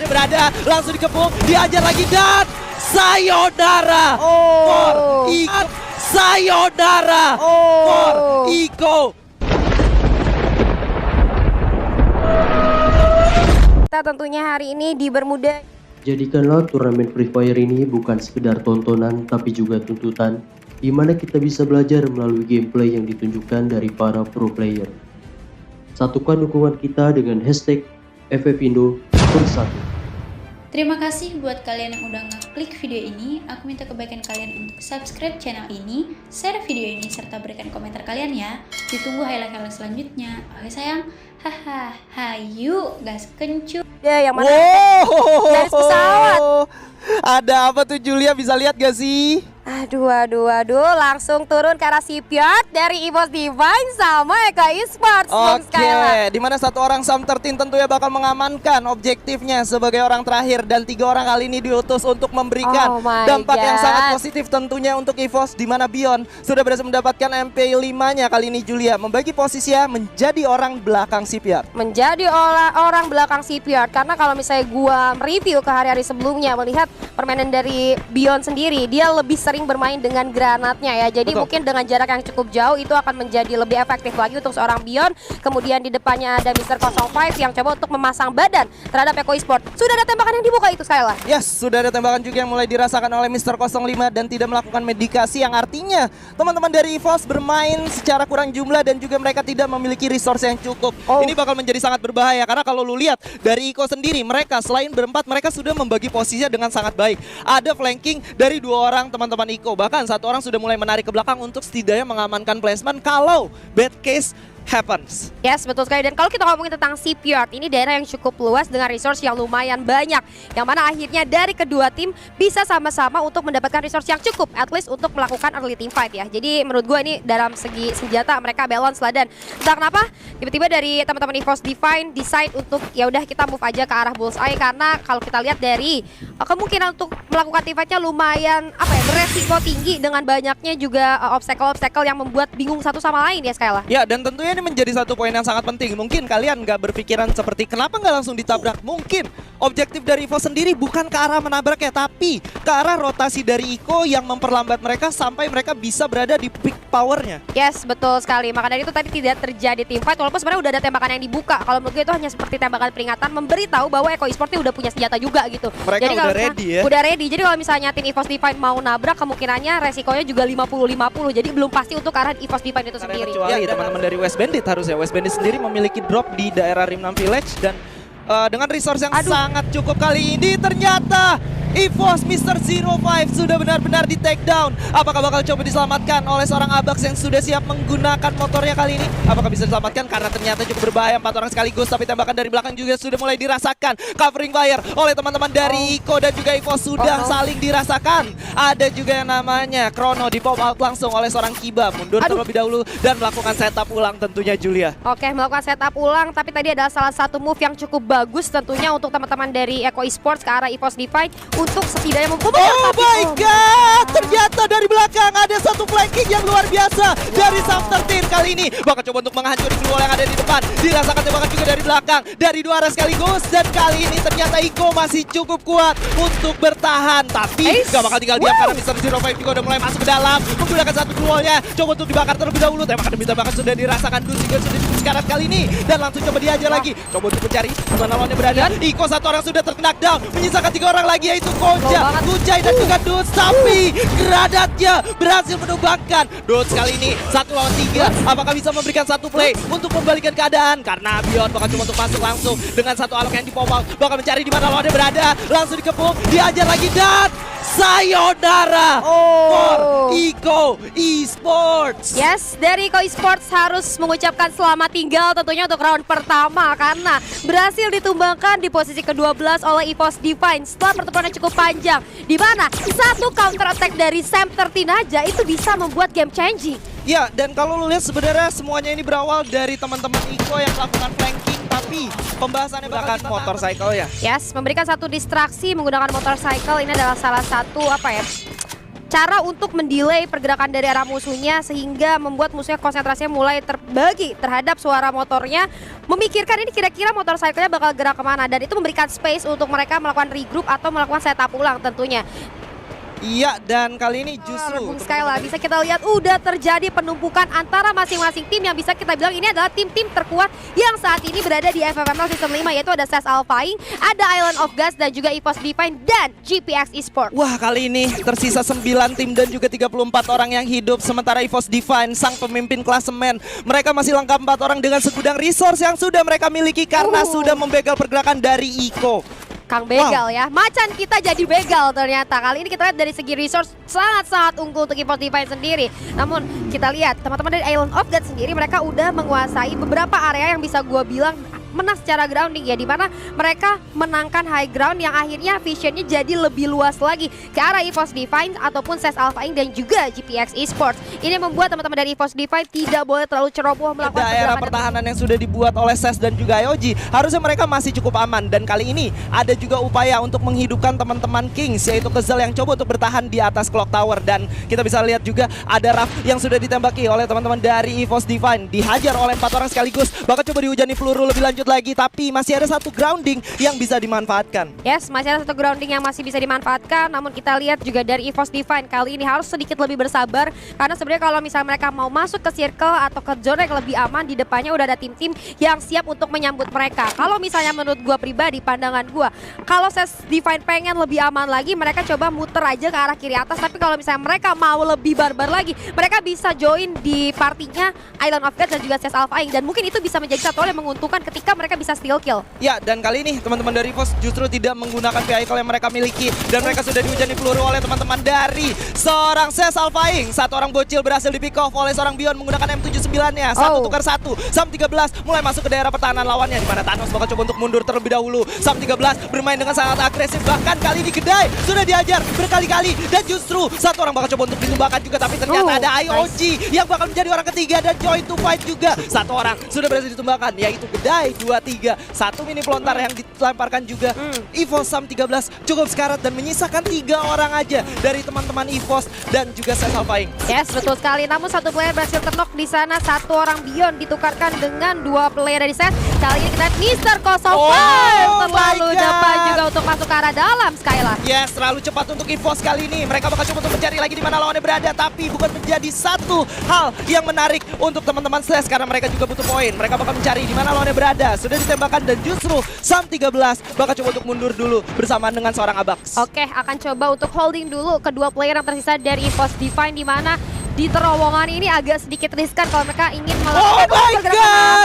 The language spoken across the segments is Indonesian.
berada, langsung dikepung, diajar lagi dan sayonara for Iko. Sayonara for Iko. Kita tentunya hari ini di Bermuda. Jadikanlah turnamen Free Fire ini bukan sekedar tontonan tapi juga tuntutan, di mana kita bisa belajar melalui gameplay yang ditunjukkan dari para pro player. Satukan dukungan kita dengan hashtag FFindo bersatu. Terima kasih buat kalian yang udah ngeklik video ini. Aku minta kebaikan kalian untuk subscribe channel ini, share video ini, serta berikan komentar kalian ya. Ditunggu highlight-highlight selanjutnya. Oke sayang, haha, hayu, gas kencu. Ya, yang mana? Wow, Dari pesawat. ada apa tuh Julia, bisa lihat gak sih? Aduh, langsung turun ke arah Shipyard dari EVOS Divine sama Eko Esports. Oke, di mana satu orang Sam 13 tentunya bakal mengamankan objektifnya sebagai orang terakhir, dan 3 orang kali ini diutus untuk memberikan dampak yang sangat positif tentunya untuk EVOS, di mana Bion sudah berhasil mendapatkan MP5-nya kali ini. Julia membagi posisinya menjadi orang belakang Shipyard. Menjadi orang belakang Shipyard, karena kalau misalnya gua mereview ke hari-hari sebelumnya melihat permainan dari Bion sendiri, dia lebih sering bermain dengan granatnya ya. Jadi mungkin dengan jarak yang cukup jauh itu akan menjadi lebih efektif lagi untuk seorang Bion. Kemudian di depannya ada Mr. 05 yang coba untuk memasang badan terhadap Eko Esports. Sudah ada tembakan yang dibuka itu Skyla? Yes, sudah ada tembakan juga yang mulai dirasakan oleh Mr. 05 dan tidak melakukan medikasi, yang artinya teman-teman dari EVOS bermain secara kurang jumlah dan juga mereka tidak memiliki resource yang cukup. Ini bakal menjadi sangat berbahaya karena kalau lu lihat dari Iko sendiri, mereka selain berempat mereka sudah membagi posisinya dengan sangat baik. Ada flanking dari 2 orang teman-teman Iko, bahkan 1 orang sudah mulai menarik ke belakang untuk setidaknya mengamankan placement kalau bad case happens. Yes, betul sekali. Dan kalau kita ngomongin tentang Shipyard, ini daerah yang cukup luas dengan resource yang lumayan banyak, yang mana akhirnya dari kedua tim bisa sama-sama untuk mendapatkan resource yang cukup, at least untuk melakukan early team fight ya. Jadi menurut gue ini dalam segi senjata mereka balance lah, dan entah kenapa tiba-tiba dari teman-teman EVOS Divine decide untuk ya udah kita move aja ke arah Bullseye, karena kalau kita lihat dari kemungkinan untuk melakukan team fightnya lumayan beresiko tinggi dengan banyaknya juga obstacle-obstacle yang membuat bingung satu sama lain ya Skyla. Ya, dan tentunya ini menjadi satu poin yang sangat penting. Mungkin kalian nggak berpikiran seperti kenapa nggak langsung ditabrak. Mungkin objektif dari EVOS sendiri bukan ke arah menabrak ya, tapi ke arah rotasi dari Iko yang memperlambat mereka sampai mereka bisa berada di peak powernya. Yes, betul sekali. Maka dari itu tadi tidak terjadi team fight, walaupun sebenarnya udah ada tembakan yang dibuka. Kalau menurut gue itu hanya seperti tembakan peringatan, memberitahu bahwa Eko Esports udah punya senjata juga gitu. Mereka jadi udah ready ya. Udah ready. Jadi kalau misalnya tim EVOS Divine mau nabrak, kemungkinannya resikonya juga 50-50. Jadi belum pasti untuk arah EVOS Divine itu sendiri. Ya, teman-teman dari West Bandit harusnya. West Bandit sendiri memiliki drop di daerah Rim 6 Village, dan dengan resource yang sangat cukup kali ini ternyata EVOS Mr. 05 sudah benar-benar di take down. Apakah bakal coba diselamatkan oleh seorang Abax yang sudah siap menggunakan motornya kali ini? Apakah bisa diselamatkan? Karena ternyata cukup berbahaya, 4 orang sekaligus, tapi tembakan dari belakang juga sudah mulai dirasakan. Covering fire oleh teman-teman dari Iko dan juga EVOS sudah saling dirasakan. Ada juga yang namanya Chrono di pop out langsung oleh seorang Kiba. Mundur terlebih dahulu dan melakukan setup ulang tentunya Julia. Oke, melakukan setup ulang, tapi tadi adalah salah satu move yang cukup bagus tentunya untuk teman-teman dari Eko Esports ke arah EVOS Divine untuk setidaknya membuka. Oh my god, ternyata dari belakang ada satu flanking yang luar biasa dari Sam 13 kali ini. Bakal coba untuk menghancurkan wall yang ada di depan. Dirasakan tembakan juga dari belakang, dari 2 arah sekaligus, dan kali ini ternyata Iko masih cukup kuat untuk bertahan. Tapi gak bakal tinggal diam karena Mr. 05 juga udah mulai masuk ke dalam menggunakan satu wallnya. Coba untuk dibakar terlebih dahulu. Tembakan demi tembakan sudah dirasakan dulu juga sudah sekarang kali ini, dan langsung coba diajar lagi. Coba untuk mencari mana lawannya berada. Iko 1 orang sudah terkena down, menyisakan 3 orang lagi yaitu Kujai dan juga Dudes, tapi granatnya berhasil menumbangkan. Dudes kali ini 1 lawan 3. Apakah bisa memberikan satu play untuk membalikan keadaan? Karena Bion bakal coba untuk masuk langsung dengan satu alok yang di pop out, bakal mencari di mana lawannya berada. Langsung dikepung, diajar lagi dan sayonara for Iko Esports. Yes, dari Eko Esports harus mengucapkan selamat tinggal tentunya untuk round pertama, karena berhasil ditumbangkan di posisi ke-12 oleh EVOS Divine setelah pertempuran yang cukup panjang, di mana satu counter attack dari Sam 13 aja itu bisa membuat game changing. Ya, dan kalau lu lihat sebenarnya semuanya ini berawal dari teman-teman Iko yang melakukan flanking, tapi pembahasannya bakal motorcycle ya. Yes, memberikan satu distraksi menggunakan motorcycle ini adalah salah satu cara untuk mendelay pergerakan dari arah musuhnya sehingga membuat musuhnya konsentrasinya mulai terbagi terhadap suara motornya, memikirkan ini kira-kira motorcycle-nya bakal gerak kemana, dan itu memberikan space untuk mereka melakukan regroup atau melakukan setup ulang tentunya. Iya, dan kali ini justru Bung Skyla, bisa kita lihat udah terjadi penumpukan antara masing-masing tim yang bisa kita bilang ini adalah tim-tim terkuat yang saat ini berada di FFML Season 5, yaitu ada SES Alphaing, ada Island of Gas, dan juga EVOS Divine dan GPX Esports. Wah, kali ini tersisa 9 tim dan juga 34 orang yang hidup. Sementara EVOS Divine, sang pemimpin klasemen, mereka masih lengkap 4 orang dengan segudang resource yang sudah mereka miliki karena sudah membegal pergerakan dari Iko. Kang Begal ya, macan kita jadi begal ternyata. Kali ini kita lihat dari segi resource sangat-sangat unggul untuk EVOS Divine sendiri. Namun kita lihat teman-teman dari Island of God sendiri, mereka udah menguasai beberapa area yang bisa gue bilang menang secara grounding ya, dimana mereka menangkan high ground yang akhirnya visionnya jadi lebih luas lagi ke arah EVOS Divine ataupun SES Alphaing dan juga GPX Esports. Ini membuat teman-teman dari EVOS Divine tidak boleh terlalu ceroboh melakukan daerah pertahanan yang sudah dibuat oleh SES dan juga IOG. Harusnya mereka masih cukup aman, dan kali ini ada juga upaya untuk menghidupkan teman-teman Kings, yaitu Kezel yang coba untuk bertahan di atas Clock Tower. Dan kita bisa lihat juga ada Raf yang sudah ditembaki oleh teman-teman dari EVOS Divine, dihajar oleh 4 orang sekaligus, bahkan coba dihujani peluru lebih lanjut lagi, tapi masih ada satu grounding yang bisa dimanfaatkan. Yes, masih ada satu grounding yang masih bisa dimanfaatkan. Namun kita lihat juga dari EVOS Divine kali ini harus sedikit lebih bersabar, karena sebenarnya kalau misalnya mereka mau masuk ke circle atau ke zona yang lebih aman, di depannya udah ada tim-tim yang siap untuk menyambut mereka. Kalau misalnya menurut gua pribadi, pandangan gua, kalau SES Divine pengen lebih aman lagi, mereka coba muter aja ke arah kiri atas. Tapi kalau misalnya mereka mau lebih barbar lagi, mereka bisa join di partinya Island of God dan juga SES Alphaing, dan mungkin itu bisa menjadi satu hal yang menguntungkan ketika mereka bisa steal kill. Ya, dan kali ini teman-teman dari EVOS justru tidak menggunakan vehicle yang mereka miliki, dan mereka sudah dihujani peluru oleh teman-teman dari seorang SES Alphaing. Satu orang bocil berhasil di pick off oleh seorang Bion menggunakan M79-nya. Satu tukar satu. Sam 13 mulai masuk ke daerah pertahanan lawannya, di mana Thanos bakal coba untuk mundur terlebih dahulu. Sam 13 bermain dengan sangat agresif, bahkan kali ini Kedai sudah diajar berkali-kali, dan justru satu orang bakal coba untuk ditumbangkan juga, tapi ternyata ada IOG yang bakal menjadi orang ketiga dan join to fight juga. Satu orang sudah berhasil ditumbangkan, yaitu Kedai 23. Satu mini pelontar yang dilemparkan juga. EVOS Sam 13 cukup sekarat dan menyisakan 3 orang aja dari teman-teman EVOS dan juga SES Alphaing. Yes, betul sekali. Namun satu player berhasil terknock di sana. Satu orang Bion ditukarkan dengan 2 player dari SES. Kali ini kita lihat Mr. Kosovar terlalu depan juga untuk masuk ke arah dalam, Skyla. Yes, terlalu cepat untuk EVOS kali ini. Mereka bakal coba untuk mencari lagi di mana lawannya berada, tapi bukan menjadi satu hal yang menarik untuk teman-teman SES karena mereka juga butuh poin. Mereka bakal mencari di mana lawannya berada. Sudah ditembakkan, dan justru Sam 13 bakal coba untuk mundur dulu bersamaan dengan seorang Abax. Oke, akan coba untuk holding dulu kedua player yang tersisa dari EVOS Divine, di mana di terowongan ini agak sedikit riskan kalau mereka ingin melakukan pergerakan.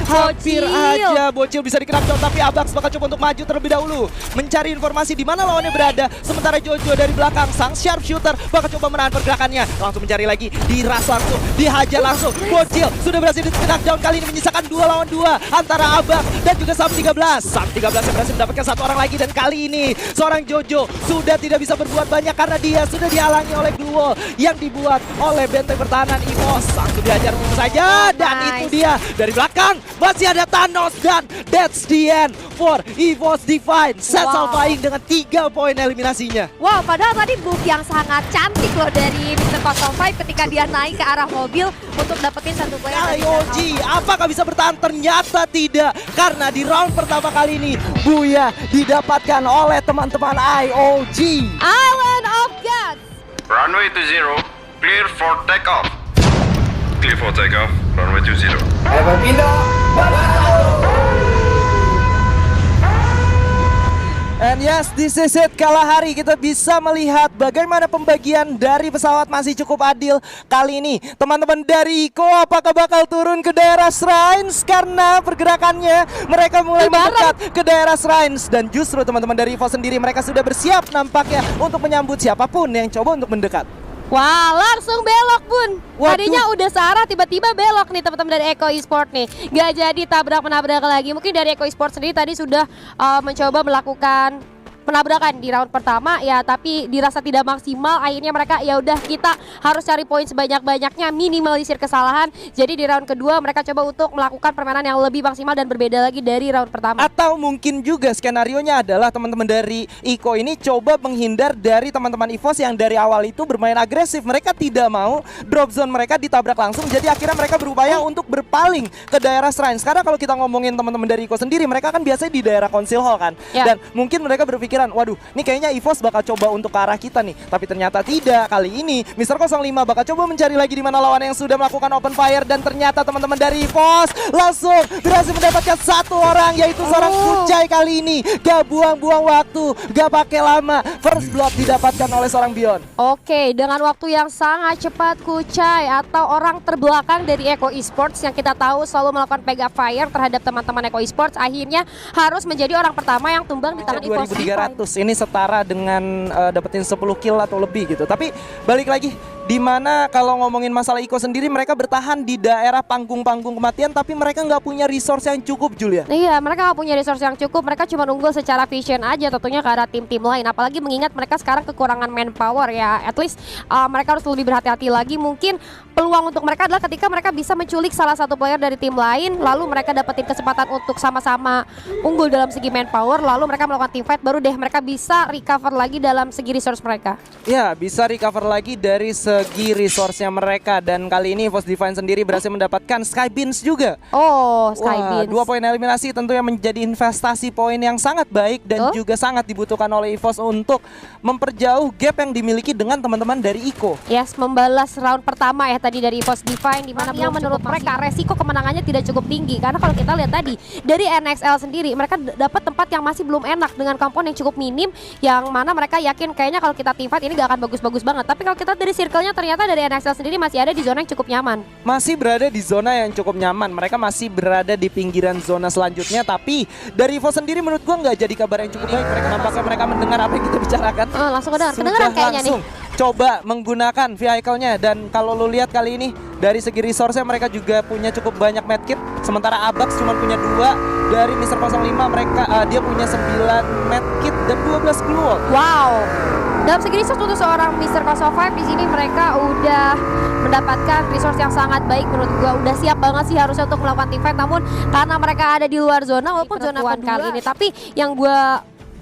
Hampir aja Bocil bisa di knockdown, tapi Abax bakal coba untuk maju terlebih dahulu mencari informasi di mana lawannya berada. Sementara Jojo dari belakang, sang sharpshooter bakal coba menahan pergerakannya, langsung mencari lagi, diras langsung, dihajar langsung. Bocil sudah berhasil di knockdown, kali ini menyisakan 2 lawan 2 antara Abax dan juga Sam 13. Sam 13 yang berhasil mendapatkan satu orang lagi, dan kali ini seorang Jojo sudah tidak bisa berbuat banyak karena dia sudah dihalangi oleh glue wall yang dibuat oleh benteng pertahanan EVOS. Langsung diajar begitu saja, dan itu dia dari belakang masih ada Thanos, dan that's the end for EVOS Divine. SES Alphaing dengan 3 poin eliminasinya. Wow, padahal tadi move yang sangat cantik loh dari Mr. 05 ketika dia naik ke arah mobil untuk dapetin satu player. IOG apakah bisa bertahan? Ternyata tidak, karena di round pertama kali ini Buya didapatkan oleh teman-teman IOG. Island of God. Runway 20, clear for takeoff. Clear for takeoff, runway 20. And yes, this is it. Kalahari kita bisa melihat bagaimana pembagian dari pesawat masih cukup adil kali ini. Teman-teman dari Iko apakah bakal turun ke daerah Shrines? Karena pergerakannya mereka mulai mendekat ke daerah Shrines. Dan justru teman-teman dari Evo sendiri, mereka sudah bersiap nampaknya untuk menyambut siapapun yang coba untuk mendekat. Wah, langsung belok Bun. Waduh. Tadinya udah searah, tiba-tiba belok nih teman-teman dari Eko Esport nih. Gak jadi tabrak-menabrak lagi. Mungkin dari Eko Esport sendiri tadi sudah mencoba melakukan penabrakan di round pertama ya, tapi dirasa tidak maksimal. Akhirnya mereka ya udah, kita harus cari poin sebanyak-banyaknya, minimalisir kesalahan. Jadi di round kedua mereka coba untuk melakukan permainan yang lebih maksimal dan berbeda lagi dari round pertama. Atau mungkin juga skenarionya adalah teman-teman dari Iko ini coba menghindar dari teman-teman EVOS yang dari awal itu bermain agresif. Mereka tidak mau drop zone mereka ditabrak langsung, jadi akhirnya mereka berupaya untuk berpaling ke daerah shrine. Sekarang kalau kita ngomongin teman-teman dari Iko sendiri, mereka kan biasanya di daerah Council Hall kan, dan mungkin mereka berpikiran, waduh, ini kayaknya EVOS bakal coba untuk ke arah kita nih. Tapi ternyata tidak. Kali ini Mr. 05 bakal coba mencari lagi di mana lawan yang sudah melakukan open fire, dan ternyata teman-teman dari EVOS langsung berhasil mendapatkan satu orang, yaitu seorang Kucai. Kali ini gak buang-buang waktu, gak pakai lama, first blood didapatkan oleh seorang Bion. Oke, dengan waktu yang sangat cepat, Kucai atau orang terbelakang dari Eko Esports yang kita tahu selalu melakukan pega fire terhadap teman-teman Eko Esports, akhirnya harus menjadi orang pertama yang tumbang di tangan EVOS. 2300 ini setara dengan dapetin 10 kill atau lebih gitu. Tapi balik lagi, dimana kalau ngomongin masalah Iko sendiri, mereka bertahan di daerah panggung-panggung kematian, tapi mereka nggak punya resource yang cukup, Julia. Iya, mereka nggak punya resource yang cukup. Mereka cuma unggul secara vision aja tentunya ke arah tim-tim lain. Apalagi mengingat mereka sekarang kekurangan manpower ya. At least mereka harus lebih berhati-hati lagi. Mungkin peluang untuk mereka adalah ketika mereka bisa menculik salah satu player dari tim lain, lalu mereka dapetin kesempatan untuk sama-sama unggul dalam segi manpower, lalu mereka melakukan team fight, baru deh mereka bisa recover lagi dalam segi resource mereka. Ya, bisa recover lagi dari segi resource-nya mereka. Dan kali ini EVOS Divine sendiri berhasil mendapatkan Skybeams juga. Oh, Skybeams. 2 poin eliminasi tentunya menjadi investasi poin yang sangat baik dan juga sangat dibutuhkan oleh EVOS untuk memperjauh gap yang dimiliki dengan teman-teman dari Iko. Yes, membalas round pertama ya tadi dari EVOS Divine, di mana yang menurut mereka resiko kemenangannya tidak cukup tinggi. Karena kalau kita lihat tadi dari NXL sendiri, mereka dapat tempat yang masih belum enak dengan kampung yang cukup minim, yang mana mereka yakin kayaknya kalau kita team fight ini gak akan bagus-bagus banget. Tapi kalau kita dari circle-nya, ternyata dari NXL sendiri masih ada di zona yang cukup nyaman. Masih berada di zona yang cukup nyaman. Mereka masih berada di pinggiran zona selanjutnya. Tapi dari EVOS sendiri menurut gua nggak jadi kabar yang cukup baik. Mereka nampaknya mereka mendengar apa yang kita bicarakan. Langsung kedengeran kayaknya nih. Coba menggunakan vehicle-nya, dan kalau lu lihat kali ini dari segi resource-nya mereka juga punya cukup banyak medkit, sementara Abax cuma punya 2. Dari Mr. 05 mereka dia punya 9 medkit dan 12 glue wall. Wow. Dalam segi resource untuk seorang Mr. 05 di sini mereka udah mendapatkan resource yang sangat baik menurut gua, udah siap banget sih harusnya untuk melakukan team fight. Namun karena mereka ada di luar zona walaupun zona kali ini, tapi yang gua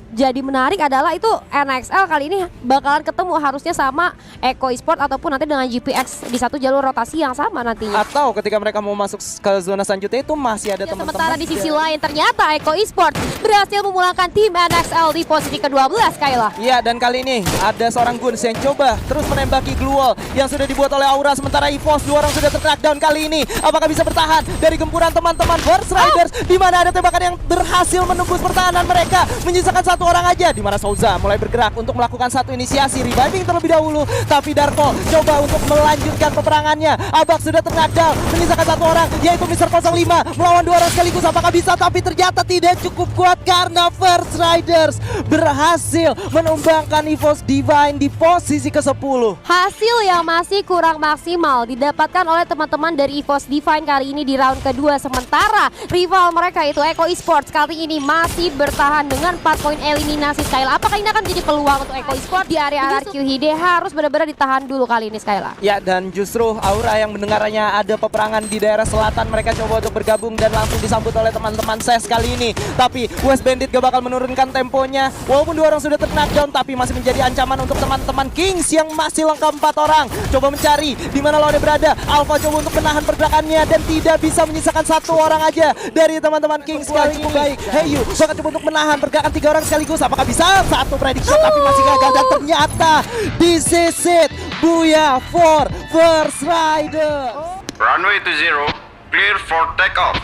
jadi menarik adalah itu NXL kali ini bakalan ketemu harusnya sama Eko Esports ataupun nanti dengan GPX di satu jalur rotasi yang sama nantinya. Atau ketika mereka mau masuk ke zona selanjutnya itu masih ada teman-teman. Sementara di sisi lain ternyata Eko Esports berhasil memulangkan tim NXL di posisi ke-12, Kayla. Iya, dan kali ini ada seorang Guns yang coba terus menembaki glue wall yang sudah dibuat oleh Aura, sementara EVOS 2 orang sudah ter-crackdown kali ini. Apakah bisa bertahan dari gempuran teman-teman First Riders di mana ada tembakan yang berhasil menembus pertahanan mereka, menyisakan satu orang aja, di mana Souza mulai bergerak untuk melakukan satu inisiasi reviving terlebih dahulu, tapi Darko coba untuk melanjutkan peperangannya. Abax sudah ter-knockdown, menyisakan satu orang yaitu Mr. 05 melawan 2 orang sekaligus. Apakah bisa? Tapi ternyata tidak cukup kuat karena First Riders berhasil menumbangkan EVOS Divine di posisi ke-10. Hasil yang masih kurang maksimal didapatkan oleh teman-teman dari EVOS Divine kali ini di round kedua, sementara rival mereka itu Eko Esports kali ini masih bertahan dengan 4 poin eliminasi. Skyla, apakah ini akan menjadi peluang untuk Eko Esports di area RRQ Hide? Harus benar-benar ditahan dulu kali ini, Skyla. Ya, dan justru Aura yang mendengarnya ada peperangan di daerah selatan, mereka coba untuk bergabung dan langsung disambut oleh teman-teman SES kali ini. Tapi West Bandit gak bakal menurunkan temponya, walaupun 2 orang sudah ter-knockdown, tapi masih menjadi ancaman untuk teman-teman Kings yang masih lengkap 4 orang. Coba mencari di mana lawannya berada. Alpha coba untuk menahan pergerakannya dan tidak bisa menyisakan 1 orang aja dari teman-teman Kings kali ini. Baik, Heyu bakal coba untuk menahan pergerakan 3 orang sekaligus. Apakah bisa? Satu prediction tapi masih gagal, dan ternyata disisit Buya for First Rider. Runway 20, clear for takeoff.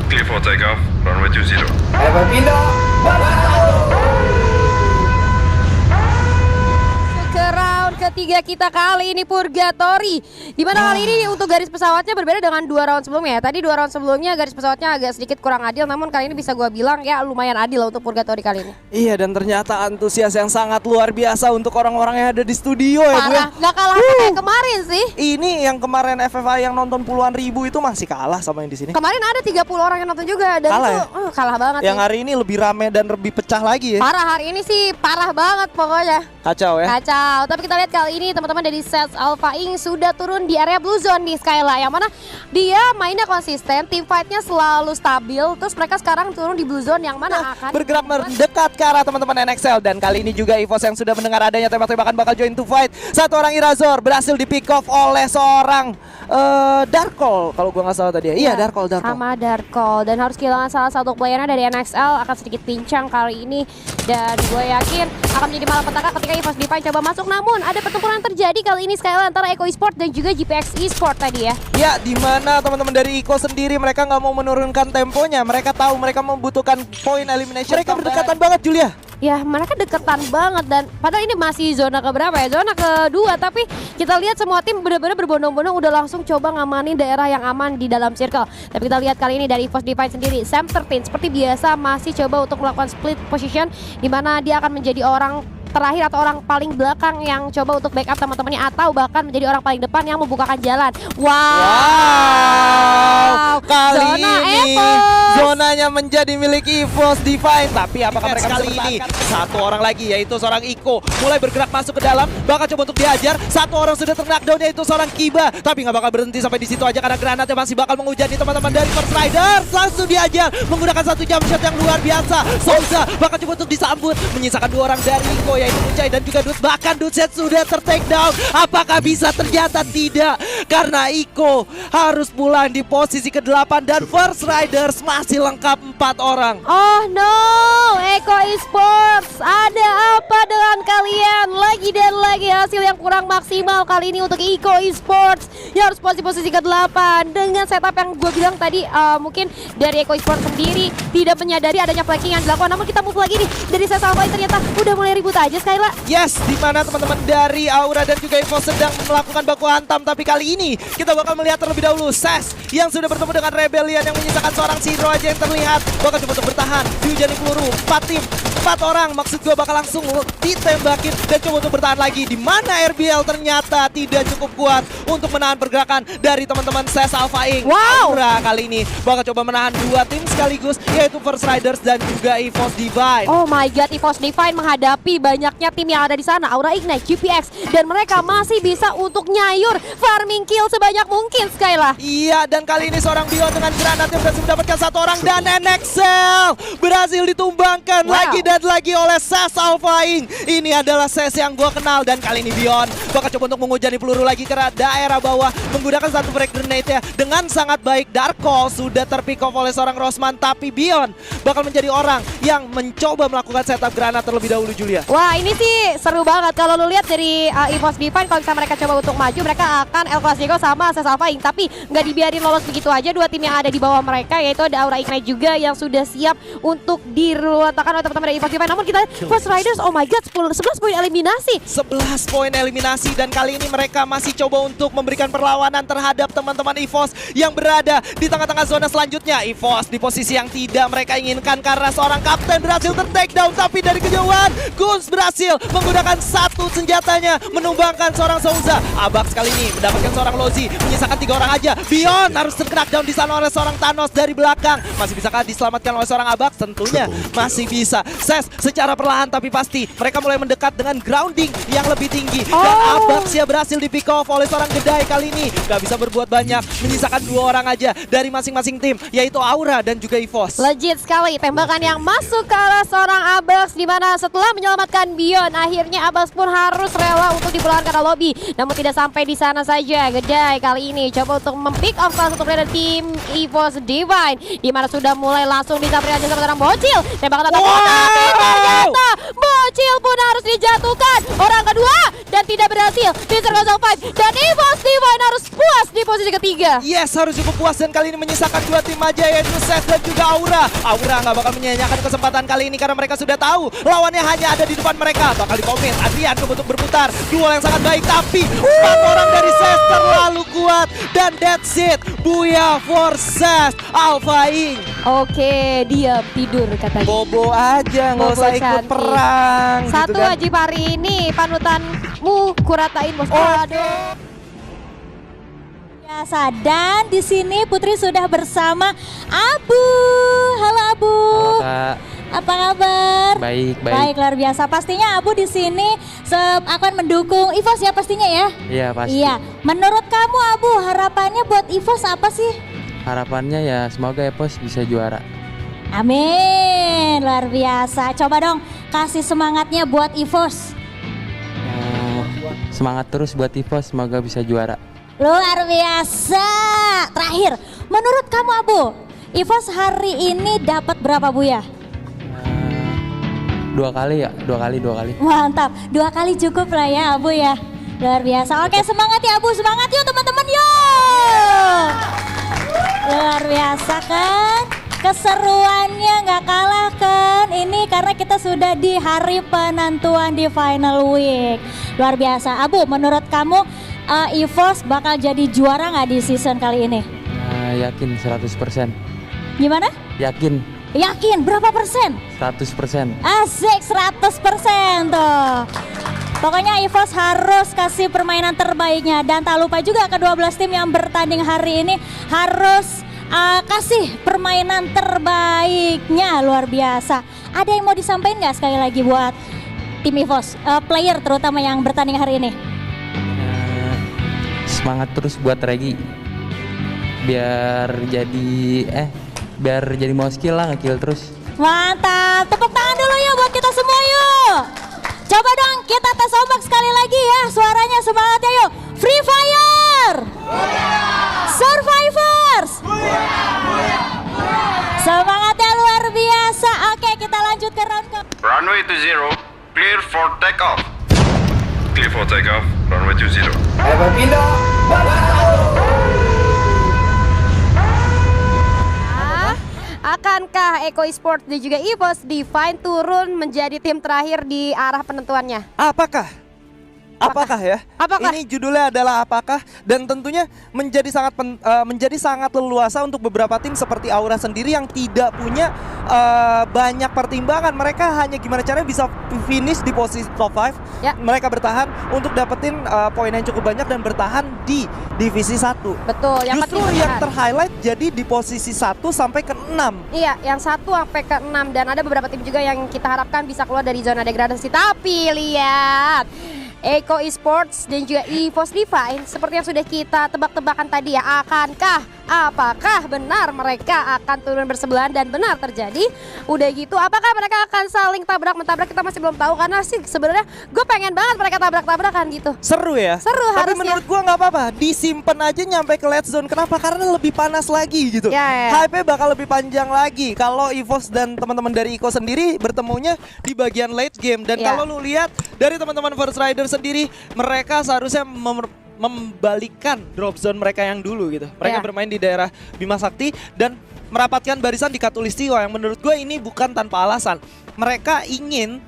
Clear for takeoff, runway 20. Ke round ketiga kita kali ini Purgatory. Dimana kali ini untuk garis pesawatnya berbeda dengan 2 round sebelumnya. Tadi 2 round sebelumnya garis pesawatnya agak sedikit kurang adil, namun kali ini bisa gue bilang ya lumayan adil lah untuk Purgatory kali ini. Iya, dan ternyata antusias yang sangat luar biasa untuk orang-orang yang ada di studio ya Bu ya. Parah, gak kalah kayak kemarin sih. Ini yang kemarin FFA yang nonton puluhan ribu itu masih kalah sama yang di sini. Kemarin ada 30 orang yang nonton juga dan Kalah itu ya? kalah banget Yang sih. hari ini lebih rame dan lebih pecah lagi ya. Parah hari ini sih, parah banget pokoknya. Kacau ya. Kacau. Tapi kita lihat kali ini teman-teman dari Sets Alpha Inc sudah turun di area blue zone di Skyla, yang mana dia mainnya konsisten, team fight-nya selalu stabil. Terus mereka sekarang turun di blue zone yang mana akan Bergerak mendekat ke arah teman-teman NXL. Dan kali ini juga EVOS yang sudah mendengar adanya tembak-tembakan bakal join to fight. Satu orang Irazor berhasil di pick off oleh seorang Darkol kalau gua nggak salah tadi ya. Iya, Darkol. sama Darkol, dan harus kehilangan salah satu playernya dari NXL akan sedikit pincang kali ini, dan gue yakin akan menjadi malapetaka ketika EVOS Divine coba masuk. Namun ada pertempuran terjadi kali ini Skyla antara Eco Esport dan juga GPX Esport tadi ya. Ya, di mana teman-teman dari Iko sendiri mereka nggak mau menurunkan temponya. Mereka tahu mereka membutuhkan poin elimination. Mereka berdekatan banget, Julia. Ya mereka deketan banget, dan padahal ini masih zona keberapa ya? Zona kedua, tapi kita lihat semua tim benar-benar berbondong-bondong udah langsung coba ngamanin daerah yang aman di dalam circle. Tapi kita lihat kali ini dari EVOS Divine sendiri, Sam 13 seperti biasa masih coba untuk melakukan split position, di mana dia akan menjadi orang terakhir atau orang paling belakang yang coba untuk backup teman-temannya, atau bahkan menjadi orang paling depan yang membukakan jalan. Wow, Kali zona ini EVOS. zonanya menjadi milik EVOS Divine. Tapi apakah mereka kali ini satu orang lagi yaitu seorang Iko mulai bergerak masuk ke dalam, bakal coba untuk dihajar. Satu orang sudah terknockdown yaitu seorang Kiba, tapi nggak bakal berhenti sampai di situ aja karena granatnya masih bakal menghujani teman-teman dari First Riders. Langsung dihajar menggunakan satu jump shot yang luar biasa. Souza bakal coba untuk disambut, menyisakan 2 orang dari Iko yaitu Ucai dan juga Dut. Bahkan Dutset sudah ter-take down. Apakah bisa? Ternyata tidak, karena Iko harus pulang di posisi ke-8 dan First Riders masih lengkap 4 orang. Oh no, Eco Esports, ada apa dengan kalian? Lagi dan lagi hasil yang kurang maksimal kali ini untuk Eco Esports yang harus posisi ke-8 dengan setup yang gue bilang tadi. Mungkin dari Eco Esports sendiri tidak menyadari adanya flanking yang dilakukan. Namun kita move lagi nih dari Sesalvai, ternyata udah mulai ribut aja Skyla. Yes, di mana teman-teman dari Aura dan juga EVOS sedang melakukan baku hantam. Tapi kali ini kita bakal melihat terlebih dahulu Ses yang sudah bertemu dengan Rebellion yang menyisakan seorang Sidro aja yang terlihat. Bakal coba untuk bertahan, dihujani peluru, 4 tim, 4 orang. Maksud gue bakal langsung ditembakin dan coba untuk bertahan lagi. Di mana RBL ternyata tidak cukup kuat untuk menahan pergerakan dari teman-teman Ses Alpha Inc. Wow. Aura kali ini bakal coba menahan 2 tim sekaligus, yaitu First Riders dan juga EVOS Divine. Oh my god, EVOS Divine menghadapi banyaknya tim yang ada di sana, Aura Ignite, GPX, dan mereka masih bisa untuk nyayur farming kill sebanyak mungkin Skyla. Iya, dan kali ini seorang Bion dengan granat yang berhasil mendapatkan 1 orang, dan NXL berhasil ditumbangkan lagi dan lagi oleh Ses Alpha Inc. Ini adalah Ses yang gue kenal, dan kali ini Bion bakal coba untuk menghujani peluru lagi ke daerah bawah menggunakan satu frag grenade ya dengan sangat baik. Darkol sudah terpick off oleh seorang Rosman, tapi Bion bakal menjadi orang yang mencoba melakukan setup granat terlebih dahulu, Julia. Wah ini sih seru banget kalau lu lihat dari EVOS Divine. Kalau misalnya mereka coba untuk maju, mereka akan El Clasico sama Ses Alpha Inc. Tapi nggak dibiarin lolos begitu aja. 2 tim yang ada di bawah mereka, yaitu ada Aura Ignite juga yang sudah siap untuk diletakkan oleh teman-teman dari EVOS Divine. Namun kita First Riders, oh my god, 11 poin eliminasi. 11 poin eliminasi, dan kali ini mereka masih coba untuk memberikan perlawanan terhadap teman-teman EVOS yang berada di tengah-tengah zona selanjutnya. EVOS di posisi yang tidak mereka inginkan karena seorang kapten berhasil ter-take down, tapi dari kejauhan Guns berhasil menggunakan satu senjatanya menumbangkan seorang Souza. Abax kali ini mendapatkan seorang Lozi, menyisakan 3 orang aja. Bion harus ter-knockdown di sana oleh seorang Thanos dari belakang. Masih bisakah diselamatkan oleh seorang Abax? Tentunya masih bisa. Ses secara perlahan tapi pasti mereka mulai mendekat dengan grounding yang lebih tinggi. Dan Abax ya berhasil di pick off oleh seorang Gedai kali ini. Gak bisa berbuat banyak, menyisakan 2 orang aja dari masing-masing tim, yaitu Aura dan juga EVOS. Legit sekali tembakan yang masuk ke arah seorang Abax, di mana setelah menyelamatkan Bion, akhirnya Abax pun harus rela untuk dipulangkan ke lobby. Namun tidak sampai di sana saja, Gedai kali ini coba untuk mempick off salah satu player tim EVOS Divine, di mana sudah mulai langsung disamperin aja sama seorang Bocil. Tembakan tapi ternyata Bocil pun harus dijatuhkan. Orang kedua dan tidak berhasil di Circle 5 dan EVOS Divine harus puas di posisi ketiga. Yes, harus cukup puas dan kali ini menyisakan 2 tim aja yaitu Seth dan juga Aura. Aura nggak bakal menyanyiakan kesempatan kali ini karena mereka sudah tahu lawannya hanya ada di depan mereka. Bakal dikomit, Adrian untuk berputar. Duel yang sangat baik tapi 4 orang dari Seth terlalu kuat dan that's it. Buya for Seth, Alpha Ing. Oke, diam tidur katanya. Bobo aja, nggak Bobo usah ikut cantik. perang. Satu gitu kan. wajib hari ini panutanmu kuratain bos. Aduh. Biasa. Dan di sini Putri sudah bersama Abu. Halo Abu. Halo Kak, Apa kabar? baik. Baik, luar biasa. Pastinya Abu di sini akan mendukung EVOS ya pastinya ya. Iya pasti. Iya. Menurut kamu Abu, harapannya buat EVOS apa sih? Harapannya ya semoga EVOS bisa juara. Amin. Luar biasa. Coba dong kasih semangatnya buat EVOS. Semangat terus buat EVOS, semoga bisa juara. Luar biasa. Terakhir, menurut kamu Abu, EVOS hari ini dapat berapa Bu ya? 2 kali ya, 2 kali. Mantap, 2 kali cukup lah ya Abu ya. Luar biasa. Oke, semangat ya Abu, semangat yuk teman-teman yuk. Luar biasa kan? Keseruannya nggak kalah kan? Ini karena kita sudah di hari penentuan di final week. Luar biasa. Abu, menurut kamu EVOS bakal jadi juara nggak di season kali ini? Yakin 100%. Gimana? Yakin Yakin, berapa persen? 100%. Asik 100% tuh. Pokoknya EVOS harus kasih permainan terbaiknya. Dan tak lupa juga ke-12 tim yang bertanding hari ini harus kasih permainan terbaiknya. Luar biasa. Ada yang mau disampaikan nggak sekali lagi buat tim EVOS, player terutama yang bertanding hari ini? Semangat terus buat Regi. Biar jadi mau skill lah, nge-kill terus. Mantap, tepuk tangan dulu yuk buat kita semua yuk. Coba dong kita tes ombak sekali lagi ya, suaranya semangatnya yuk. Free Fire, Survivors, semangatnya luar biasa. Oke, kita lanjut ke round ke. Runway 20, clear for takeoff. Clear for takeoff, runway 20. Akankah Eko Esports dan juga EVOS Divine turun menjadi tim terakhir di arah penentuannya? Apakah ya? Apakah? Ini judulnya adalah apakah, dan tentunya menjadi sangat leluasa untuk beberapa tim seperti Aura sendiri yang tidak punya banyak pertimbangan. Mereka hanya gimana caranya bisa finish di posisi top 5. Ya. Mereka bertahan untuk dapetin poin yang cukup banyak dan bertahan di divisi 1. Betul, yang Justru penting yang bertahan. terhighlight jadi di posisi 1 sampai ke 6. Iya, yang 1 sampai ke 6 dan ada beberapa tim juga yang kita harapkan bisa keluar dari zona degradasi. Tapi lihat Eko Esports dan juga EVOS Divine seperti yang sudah kita tebak-tebakan tadi ya, apakah benar mereka akan turun bersebelahan dan benar terjadi? Udah gitu, apakah mereka akan saling tabrak-mentabrak? Kita masih belum tahu karena sih sebenarnya gue pengen banget mereka tabrak-tabrakan gitu. Seru ya? Seru Tapi harusnya. menurut gua nggak apa-apa, disimpan aja nyampe ke late zone. Kenapa? Karena lebih panas lagi gitu. Ya. Hype-nya bakal lebih panjang lagi kalau EVOS dan teman-teman dari Iko sendiri bertemunya di bagian late game. Dan Ya. kalau lu lihat dari teman-teman First Rider sendiri, mereka seharusnya membalikkan drop zone mereka yang dulu gitu. Mereka Ya. bermain di daerah Bima Sakti dan merapatkan barisan di Katulistiwa yang menurut gue ini bukan tanpa alasan. Mereka ingin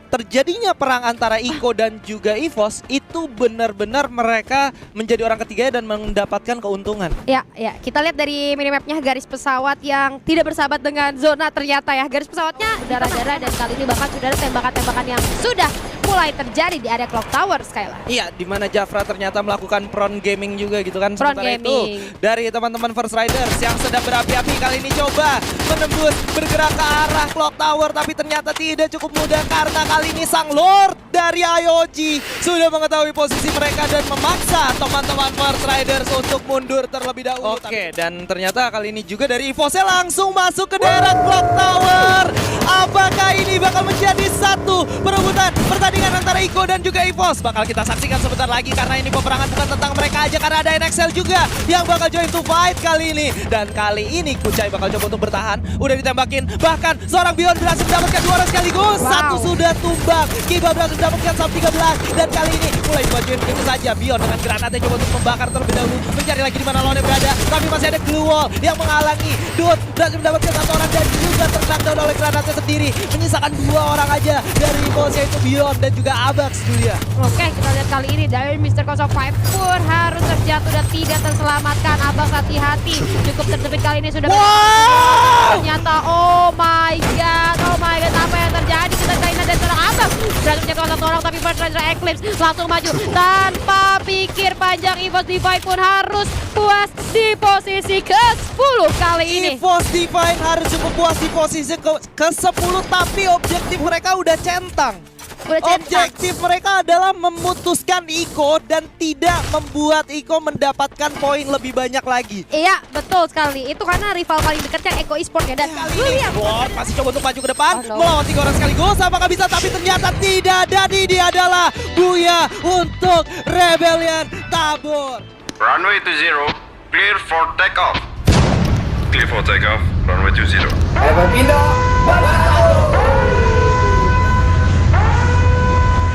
terjadinya perang antara Iko dan juga EVOS itu benar-benar mereka menjadi orang ketiga dan mendapatkan keuntungan. Ya, kita lihat dari minimapnya garis pesawat yang tidak bersahabat dengan zona ternyata ya. Garis pesawatnya darah-darah dan kali ini bahkan sudah ada tembakan-tembakan yang sudah mulai terjadi di area Clock Tower sekali lagi. Iya, di mana Jafra ternyata melakukan prone gaming juga gitu kan. Prone Sementara gaming. itu dari teman-teman First Riders yang sedang berapi-api kali ini coba menembus bergerak ke arah Clock Tower, tapi ternyata tidak cukup mudah karena kali ini sang Lord dari IOG sudah mengetahui posisi mereka dan memaksa teman-teman First Riders untuk mundur terlebih dahulu. Oke, dan ternyata kali ini juga dari EVOS langsung masuk ke daerah Clock Tower. Apakah ini bakal menjadi satu perebutan pertandingan antara Iko dan juga EVOS? Bakal kita saksikan sebentar lagi karena ini peperangan bukan tentang mereka aja, karena ada NXL juga yang bakal join to fight kali ini. Dan kali ini Kucai bakal coba untuk bertahan, udah ditembakin, bahkan seorang Beyond berhasil mendapatkan 2 orang sekaligus. Satu sudah tumbang, Kiba berhasil mendapatkan Sam 13, dan kali ini mulai dimajuin begitu saja. Beyond dengan granatnya coba untuk membakar terlebih dahulu, mencari lagi di mana lawannya berada, tapi masih ada glue wall yang menghalangi. Dude berhasil mendapatkan 1 orang dan juga terkendal oleh granatnya sendiri, menyisakan 2 orang aja dari EVOS, yaitu Beyond dan juga Abax, Julia. Oke, kita lihat kali ini dari Mr. 05 pun harus terjatuh dan tidak terselamatkan. Abax hati-hati, cukup terjepit kali ini sudah. Ternyata oh my god, apa yang terjadi? Kita China dan seorang Abax berhasil menjatuhkan 1 orang, tapi First Rider Eclipse langsung maju tanpa pikir panjang. EVOS Divine pun harus puas di posisi ke-10 kali ini. EVOS Divine harus cukup puas di posisi ke-10, tapi objektif mereka udah centang. Objektif mereka adalah memutuskan Iko dan tidak membuat Iko mendapatkan poin lebih banyak lagi. Iya, betul sekali. Itu karena rival paling dekatnya Eko Esports ya. Dan Kali ini Bot masih coba untuk maju ke depan, Oh, no. melawan 3 orang sekaligus. Apakah bisa? Tapi ternyata tidak. Dan ini adalah Buya untuk Rebellion Tabur. Runway 20, clear for takeoff. Clear for takeoff, runway 20.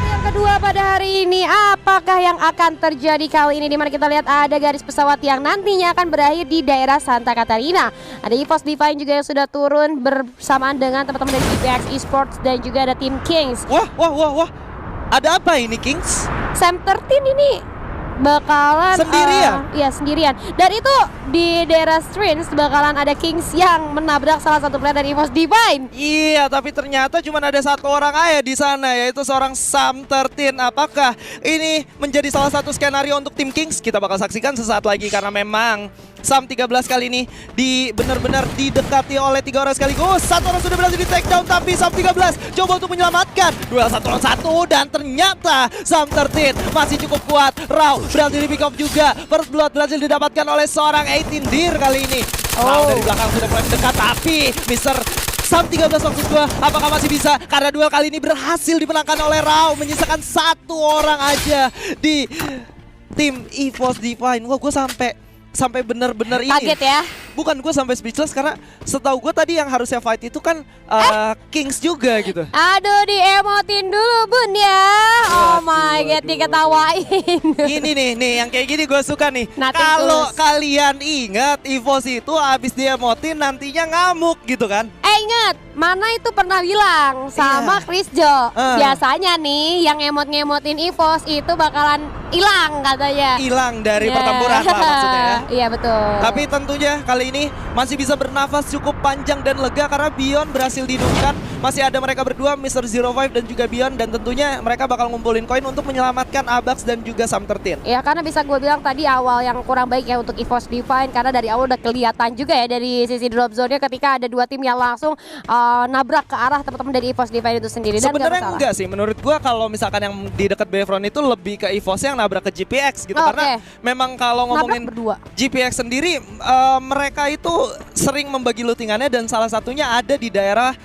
Yang kedua pada hari ini, apakah yang akan terjadi kali ini? Dimana kita lihat ada garis pesawat yang nantinya akan berakhir di daerah Santa Catarina. Ada EVOS Divine juga yang sudah turun bersamaan dengan teman-teman dari GPX Esports dan juga ada tim Kings. Wah. Ada apa ini, Kings? Sam 13 ini bakalan Sendirian? Iya, sendirian. Dan itu di daerah Strings bakalan ada Kings yang menabrak salah satu player dari EVOS Divine. Iya, tapi ternyata cuma ada 1 orang aja di sana, yaitu seorang Sam 13. Apakah ini menjadi salah satu skenario untuk tim Kings? Kita bakal saksikan sesaat lagi karena memang Sam 13 kali ini benar-benar didekati oleh 3 orang sekaligus. 1 orang sudah berhasil di take down, tapi Sam 13 coba untuk menyelamatkan. Duel 1 lawan 1 dan ternyata Sam 13 masih cukup kuat. Rao berhasil di pick up juga. First blood berhasil didapatkan oleh seorang 18 Dir kali ini. Rao dari belakang sudah mulai mendekat, tapi Mr. Sam 13 maksud gue, apakah masih bisa? Karena duel kali ini berhasil dimenangkan oleh Rao, menyisakan 1 orang aja di tim EVOS Divine. Wah, gue sampai bener-bener ini. Kaget ya. Bukan, gue sampai speechless karena setahu gue tadi yang harusnya fight itu kan Kings juga gitu. Aduh, diemotin dulu Bun ya. Oh my god, diketawain. Ini nih yang kayak gini gue suka nih. Nothing Kalau tulus. kalian ingat EVOS itu abis diemotin nantinya ngamuk gitu kan. Ingat, mana itu pernah bilang sama Iya. Chris Jo. Biasanya Biasanya nih yang ngemotin EVOS itu bakalan hilang katanya. Hilang dari Ya. pertempuran lah maksudnya ya. Iya betul. Tapi tentunya kali ini masih bisa bernafas cukup panjang dan lega karena Beyond berhasil dihidupkan. Masih ada mereka berdua, Mr. 05 dan juga Beyond, dan tentunya mereka bakal ngumpulin koin untuk menyelamatkan Abax dan juga Sam 13. Ya karena bisa gue bilang tadi awal yang kurang baik ya untuk EVOS Divine, karena dari awal udah kelihatan juga ya dari sisi drop zone-nya ketika ada 2 tim yang langsung nabrak ke arah teman-teman dari EVOS Divine itu sendiri. Dan Sebenarnya nggak masalah. enggak sih, menurut gua kalau misalkan yang di dekat Bayfront itu lebih ke EVOS yang nabrak ke GPX gitu. Oh, Karena memang kalau ngomongin Nabrak berdua. GPX sendiri, mereka itu sering membagi lootingannya dan salah satunya ada di daerah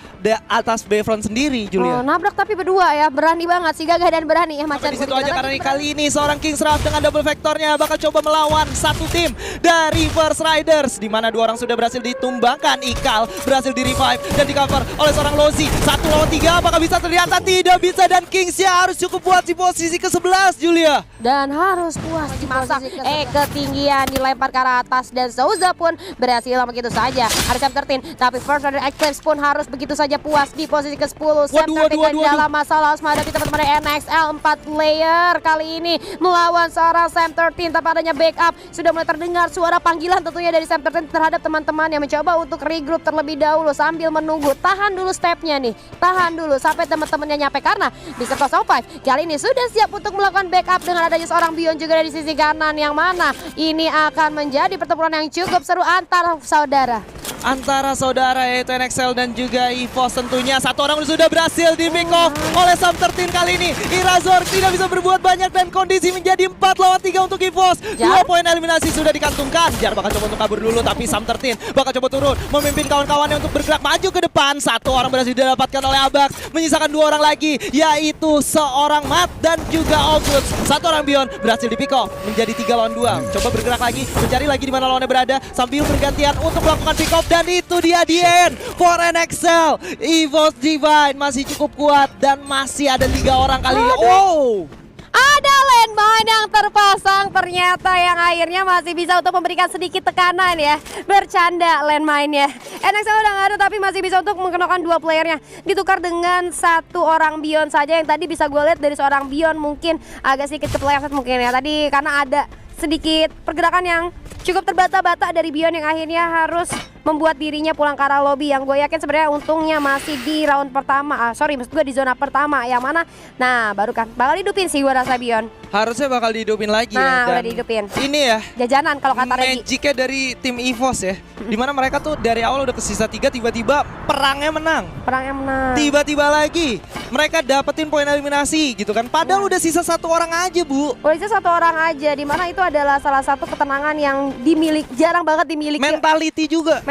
atas Bayfront sendiri, Julia. Nabrak tapi berdua ya, berani banget sih, gagah dan berani ya Sampai di situ aja karena kali ini seorang Kings Raf dengan double vektornya bakal coba melawan satu tim dari First Riders, di mana 2 orang sudah berhasil ditumbangkan. Ikal berhasil di revive dan di cover oleh seorang Lozi. 1 lawan 3, apakah bisa? Ternyata tidak bisa, dan Kingsnya harus cukup buat di posisi ke-11, Julia. dan harus puas dimasak. Ketinggian dilempar ke arah atas dan Souza pun berhasil begitu saja. Ada Sam 13, tapi First Rider Eclipse pun harus begitu saja puas di posisi ke-10. Sam 13 dalam masalah harus menghadapi teman-teman dari NXL 4 player kali ini melawan seorang Sam 13 tanpa adanya backup. Sudah mulai terdengar suara panggilan tentunya dari Sam 13 terhadap teman-teman yang mencoba untuk regroup terlebih dahulu sambil menunggu. Tahan dulu stepnya nih, tahan dulu sampai teman-temannya nyampe, karena di Mr. 05 kali ini sudah siap untuk melakukan backup dengan adanya seorang Beyond juga dari sisi kanan, yang mana ini akan menjadi pertempuran yang cukup seru antar saudara. antara saudara yaitu NXL dan juga EVOS tentunya. Satu orang sudah berhasil di pick off oleh Sam13 kali ini. Irazor tidak bisa berbuat banyak dan kondisi menjadi 4 lawan 3 untuk EVOS. 2 poin eliminasi sudah dikantungkan. Jar bakal coba untuk kabur dulu tapi Sam13 bakal coba turun memimpin kawan-kawannya untuk bergerak maju ke depan. Satu orang berhasil didapatkan oleh Abax. Menyisakan 2 orang lagi yaitu seorang Matt dan juga August. Satu orang Beyond berhasil di pick off menjadi 3 lawan 2. Coba bergerak lagi, mencari lagi di mana lawannya berada sambil bergantian untuk melakukan pick off. Dan itu dia the end for NXL. EVOS Divine masih cukup kuat dan masih ada 3 orang kali ini. Oh! Ada landmine yang terpasang ternyata yang akhirnya masih bisa untuk memberikan sedikit tekanan ya. Bercanda landmine-nya. NXL udah nggak ada tapi masih bisa untuk mengenakan 2 playernya. Ditukar dengan 1 orang Beyond saja yang tadi bisa gue lihat dari seorang Beyond mungkin agak sedikit kepleset mungkin ya. Tadi karena ada sedikit pergerakan yang cukup terbata-bata dari Beyond yang akhirnya harus membuat dirinya pulang ke arah lobby yang gue yakin sebenarnya untungnya masih di round pertama. Maksud gue di zona pertama yang mana nah baru kan bakal hidupin sih gue rasa Beyond. Harusnya bakal dihidupin lagi Nah ya. udah dihidupin. Ini ya Jajanan kalau kata Regi. magicnya dari tim EVOS ya. Dimana mereka tuh dari awal udah ke sisa 3 tiba-tiba perangnya menang. Perangnya menang. Tiba-tiba lagi mereka dapetin poin eliminasi gitu kan. Padahal udah sisa 1 orang aja Bu. Udah sisa 1 orang aja dimana itu adalah salah satu ketenangan yang jarang banget dimiliki.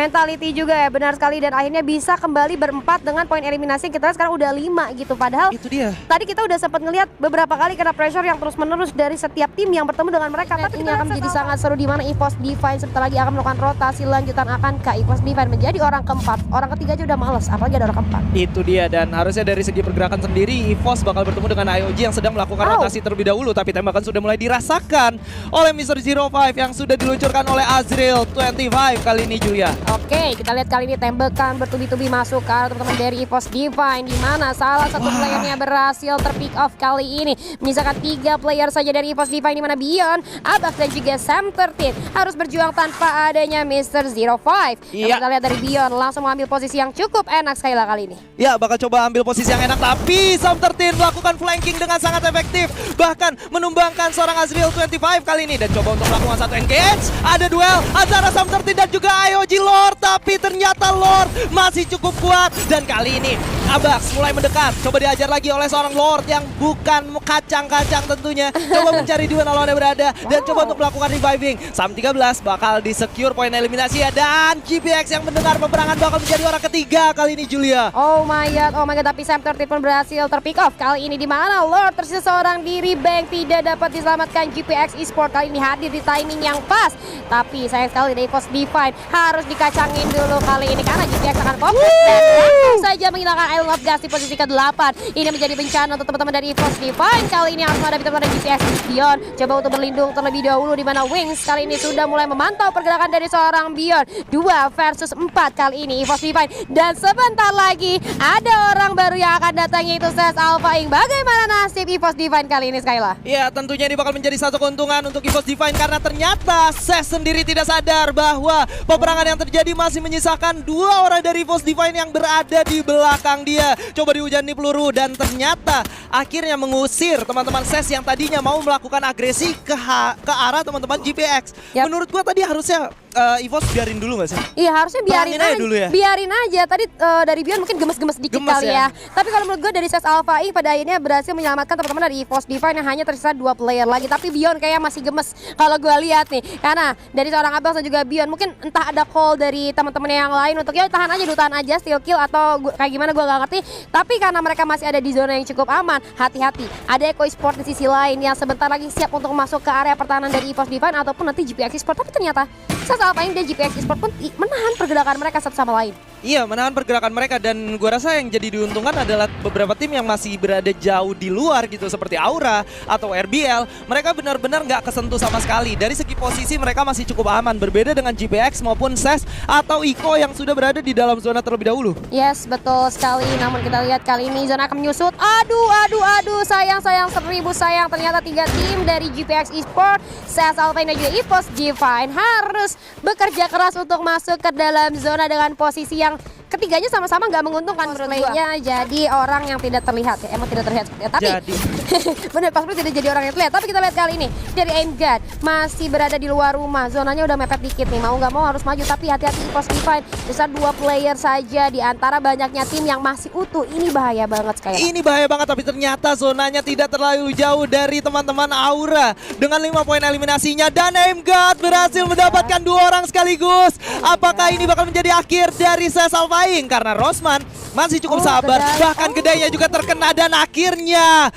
Mentality juga ya benar sekali dan akhirnya bisa kembali berempat dengan poin eliminasi kita lihat sekarang udah 5 gitu padahal Itu dia. tadi kita udah sempat ngelihat beberapa kali kena pressure yang terus menerus dari setiap tim yang bertemu dengan mereka tapi ini akan menjadi sangat seru di mana EVOS Divine sebentar lagi akan melakukan rotasi lanjutan akan ke EVOS Divine menjadi orang keempat. Orang ketiga aja udah males apalagi ada orang keempat. Itu dia dan harusnya dari segi pergerakan sendiri EVOS bakal bertemu dengan IOG yang sedang melakukan rotasi terlebih dahulu tapi tembakan sudah mulai dirasakan oleh Mr. 05 yang sudah diluncurkan oleh Azrael 25 kali ini Julia. Oke, kita lihat kali ini tembakan bertubi-tubi masuk ke arah teman-teman dari EVOS Divine di mana salah satu playernya berhasil terpick off kali ini. Menyisakan 3 player saja dari EVOS Divine di mana Beyond, Abax dan juga Sam13 harus berjuang tanpa adanya Mr. 05. Iya. Kita lihat dari Beyond langsung mengambil posisi yang cukup enak sekali lah kali ini. Ya bakal coba ambil posisi yang enak tapi Sam13 melakukan flanking dengan sangat efektif. Bahkan menumbangkan seorang Azrael 25 kali ini dan coba untuk melakukan satu engage. Ada duel antara Sam13 dan juga IOG Lord tapi ternyata Lord masih cukup kuat dan kali ini Abax mulai mendekat. Coba diajar lagi oleh seorang Lord yang bukan kacang-kacang tentunya. Coba mencari di mana lawannya berada dan coba untuk melakukan reviving. Sam13 bakal di-secure poin eliminasi ya dan GPX yang mendengar peperangan bakal menjadi orang ketiga kali ini Julia. Oh my god, tapi Sam13 pun berhasil terpick off kali ini di mana Lord tersisa seorang diri bank tidak dapat diselamatkan. GPX Esport kali ini hadir di timing yang pas. Tapi sayang sekali dari EVOS Divine harus dikacangin dulu kali ini karena GPX akan fokus dan langsung saja menghilangkan Island of Gas di posisi ke-8. Ini menjadi bencana untuk teman-teman dari EVOS Divine. Kali ini harus menghadapi teman-teman dari GPX Beyond. Coba untuk berlindung terlebih dahulu di mana Wings kali ini sudah mulai memantau pergerakan dari seorang Beyond. 2 versus 4 kali ini EVOS Divine. Dan sebentar lagi ada orang baru yang akan datang yaitu SES Alpha Inc. Bagaimana nasib EVOS Divine kali ini Skyla? Ya tentunya ini bakal menjadi satu keuntungan untuk EVOS Divine karena ternyata SES sendiri tidak sadar bahwa peperangan yang terjadi masih menyisakan 2 orang dari EVOS Divine yang berada di belakang dia. Coba dihujani peluru dan ternyata akhirnya mengusir teman-teman SES yang tadinya mau melakukan agresi ke arah teman-teman GPX. Yap. Menurut gua tadi harusnya EVOS biarin dulu gak sih? Iya harusnya biarin Perangin aja aja dulu ya? Biarin aja. Tadi dari Beyond mungkin gemes-gemes dikit Gemes kali ya? ya. Tapi kalau menurut gue dari SES Alpha Inc. pada akhirnya berhasil menyelamatkan teman-teman dari EVOS Divine yang hanya tersisa 2 player lagi. Tapi Beyond kayaknya masih gemes kalau gue lihat nih. Karena dari seorang Abax dan juga Beyond mungkin entah ada call dari teman-teman yang lain untuk ya tahan aja steal kill atau kayak gimana gue gak ngerti. Tapi karena mereka masih ada di zona yang cukup aman, hati-hati. Ada Eco Sport di sisi lain yang sebentar lagi siap untuk masuk ke area pertahanan dari EVOS Divine ataupun nanti GPX Sport. Tapi ternyata SES Alpha Inc. dan GPX Sport pun menahan pergerakan mereka satu sama lain. Iya, menahan pergerakan mereka dan gua rasa yang jadi diuntungkan adalah beberapa tim yang masih berada jauh di luar gitu seperti Aura atau RBL. Mereka benar-benar nggak kesentuh sama sekali. Dari segi posisi mereka masih cukup aman berbeda dengan GPX maupun SES atau Iko yang sudah berada di dalam zona terlebih dahulu. Yes, betul sekali. Namun kita lihat kali ini zona akan menyusut. Aduh, sayang, seribu sayang. Ternyata 3 tim dari GPX Esport, SES Alpha dan juga EVOS Divine harus bekerja keras untuk masuk ke dalam zona dengan posisi yang ketiganya sama-sama nggak menguntungkan menurut gue. Jadi orang yang tidak terlihat ya, emang tidak terlihat seperti tapi Jadi bener cosplay tidak jadi orang yang terlihat. Tapi kita lihat kali ini dari Aimgad masih berada di luar rumah, zonanya udah mepet dikit nih, mau nggak mau harus maju. Tapi hati-hati EVOS Divine, besar 2 player saja di antara banyaknya tim yang masih utuh. Ini bahaya banget sekali. ini bahaya banget, tapi ternyata zonanya tidak terlalu jauh dari teman-teman Aura dengan 5 poin eliminasinya, dan Aimgad berhasil mendapatkan 2 orang sekaligus. Apakah ini bakal menjadi akhir dari Sesal Flying? Karena Rosman masih cukup sabar, bahkan kedainya juga terkena, dan akhirnya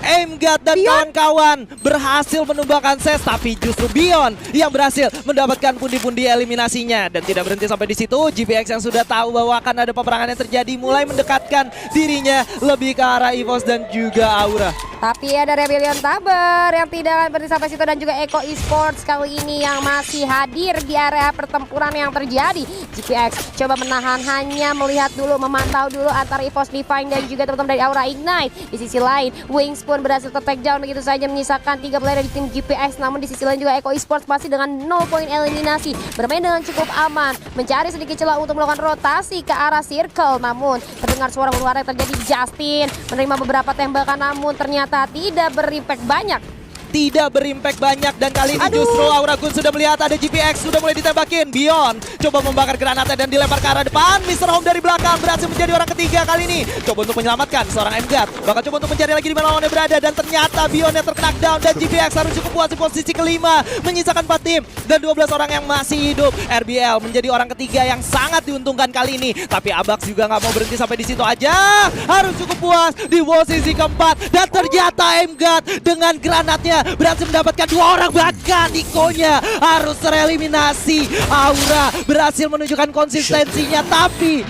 Aimgad dan kawan-kawan berhasil menumbangkan Ses, tapi justru Bion yang berhasil mendapatkan pundi-pundi eliminasinya. Dan tidak berhenti sampai di situ, GPX yang sudah tahu bahwa akan ada peperangan yang terjadi mulai mendekatkan dirinya lebih ke arah EVOS dan juga Aura. Tapi ada Rebellion Tabor yang tidak akan berhenti sampai situ, dan juga Eko Esports kali ini yang masih hadir di area pertempuran yang terjadi. GPX coba menahan, hanya melihat dulu, memantau dulu antara EVOS Divine dan juga teman-teman dari Aura Ignite. Di sisi lain, Wings pun berhasil ter-take down begitu saja, menyisakan 3 player dari tim GPX. Namun di sisi lain juga Eko Esports masih dengan 0 poin eliminasi, bermain dengan cukup aman, mencari sedikit celah untuk melakukan rotasi ke arah circle. Namun terdengar suara huru-hara yang terjadi. Justin menerima beberapa tembakan, namun ternyata tidak berimpact banyak. Tidak berimpact banyak, dan kali ini justru Aura Gun sudah melihat ada GPX sudah mulai ditembakin. Bion coba membakar granatnya dan dilempar ke arah depan. Mr. Home dari belakang berhasil menjadi orang ketiga kali ini, coba untuk menyelamatkan seorang Aimgad, bahkan coba untuk mencari lagi di mana lawannya berada, dan ternyata Bion yang terknockdown, dan GPX harus cukup puas di posisi kelima, menyisakan 4 tim dan 12 orang yang masih hidup. RBL menjadi orang ketiga yang sangat diuntungkan kali ini, tapi Abax juga nggak mau berhenti sampai di situ aja, harus cukup puas di posisi keempat. Dan ternyata Aimgad dengan granatnya berhasil mendapatkan 2 orang, bahkan Nikonya harus tereliminasi. Aura berhasil menunjukkan konsistensinya, tapi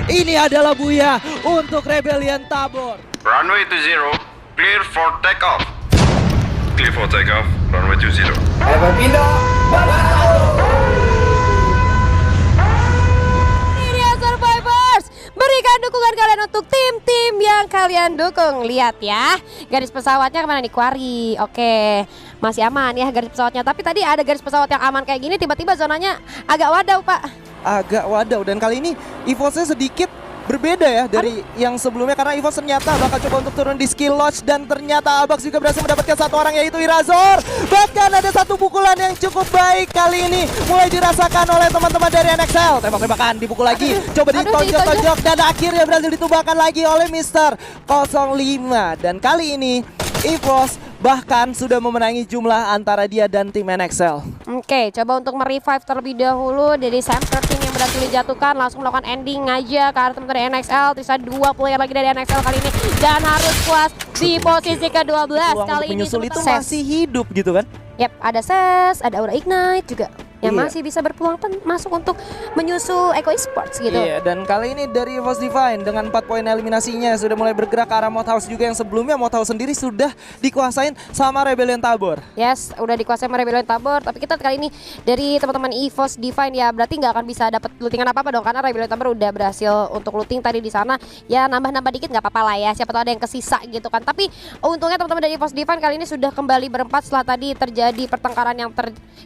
ini adalah buya untuk Rebellion Tabor. Runway 20, clear for takeoff. Clear for takeoff, runway 20. Berikan dukungan kalian untuk tim-tim yang kalian dukung. Lihat ya, garis pesawatnya kemana nih? Quarry. Oke, masih aman ya garis pesawatnya. Tapi tadi ada garis pesawat yang aman kayak gini, tiba-tiba zonanya agak wadaw, Pak. Agak wadaw, dan kali ini EVOS-nya sedikit berbeda ya dari yang sebelumnya, karena EVOS ternyata bakal coba untuk turun di skill lodge, dan ternyata Abax juga berhasil mendapatkan 1 orang, yaitu Irazor. Bahkan ada 1 pukulan yang cukup baik kali ini mulai dirasakan oleh teman-teman dari NXL. Tembak-tembakan, dipukul lagi, coba ditonjok-tonjok, dan akhirnya berhasil ditumbangkan lagi oleh Mr. 05. Dan kali ini EVOS bahkan sudah memenangi jumlah antara dia dan tim NXL. Oke, coba untuk merevive terlebih dahulu dari Sam 13 yang berhasil dijatuhkan, langsung melakukan ending aja ke arah teman dari NXL. Tersisa 2 player lagi dari NXL kali ini, dan harus puas di posisi ke-12 kali ini. Penyusul itu masih hidup gitu kan? Yap, ada Ses, ada Aura Ignite juga yang Iya. masih bisa berpeluang masuk untuk menyusul Eko Esports gitu. Iya, dan kali ini dari EVOS Divine dengan 4 poin eliminasinya sudah mulai bergerak ke arah Mod House juga, yang sebelumnya Mod House sendiri sudah dikuasain sama Rebellion Tabor. Yes, udah dikuasai sama Rebellion Tabor, tapi kita kali ini dari teman-teman EVOS Divine ya berarti nggak akan bisa dapat lootingan apa-apa dong, karena Rebellion Tabor udah berhasil untuk looting tadi di sana. Ya nambah-nambah dikit nggak apa-apa lah ya, siapa tahu ada yang kesisa gitu kan. Tapi untungnya teman-teman dari EVOS Divine kali ini sudah kembali berempat setelah tadi terjadi pertengkaran yang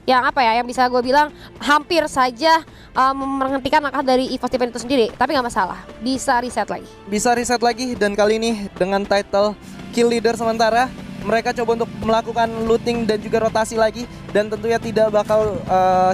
yang bisa gue bilang hampir saja menghentikan langkah dari EVOS Divine itu sendiri. Tapi nggak masalah, bisa reset lagi. Bisa reset lagi, dan kali ini dengan title Kill Leader sementara, mereka coba untuk melakukan looting dan juga rotasi lagi, dan tentunya tidak bakal